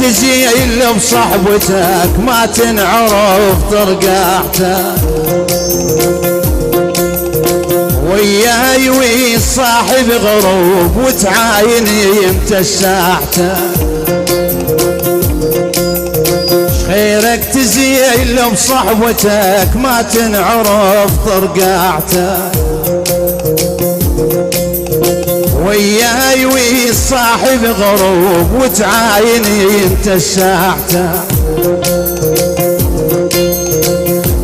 تزيل بصحبتك ما تنعرف طرقعتك، وياي وصاحب غروب وتعاين يمتى ساعته، خيرك تزيل بصحبتك ما تنعرف طرقعتك، وياي وصاحب غروب وتعاين يمتى ساعته،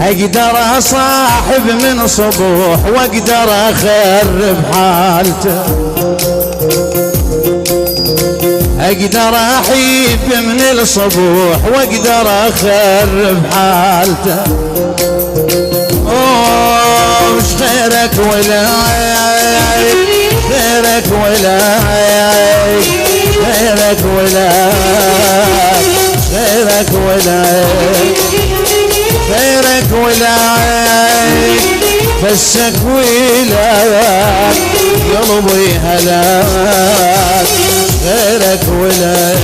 اقدر اصاحب من صبوح واقدر اخرب حالته، اقدر احيب من الصبوح واقدر اخرب حالته، وش خيرك ولاي خيرك ولاي خيرك ولاي خيرك ولاي خيرك ولاي فسك ولاك قلبي هلاك خيرك ولاي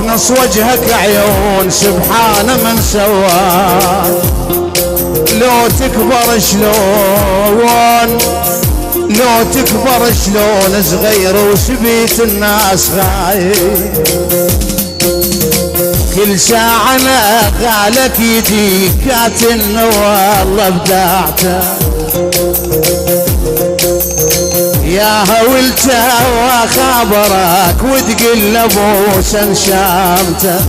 نص وجهك عيون سبحان من سواك، لو تكبر شلون لو تكبر شلون صغير وشبيت الناس خايف، كل ساعة نقالك يجيك كاتن والله بدعته، يا هولته وخابرك وتقل بوسا شامته،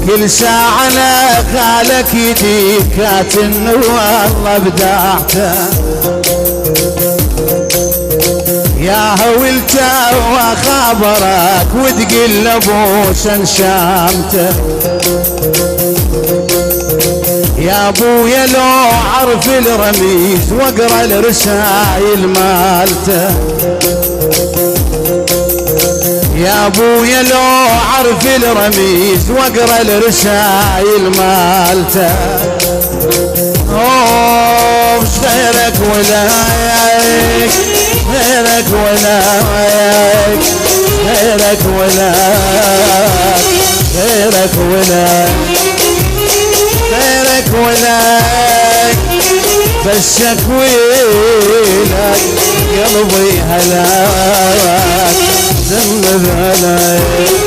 كل ساعة نقالك يجيك كاتن والله بدعته، يا هولته وخابرك وتقل بوسا شامته، يا ابويا لو عرف الرميز واقرا الرسايل مالته، يا ابويا لو عرف الرميز واقرا الرسايل مالته، وش خيرك ولايك خيرك ولايك خيرك ولايك خيرك ولايك خيرك ولاك فسك ويلك قلبي هلاك ذنب هلاك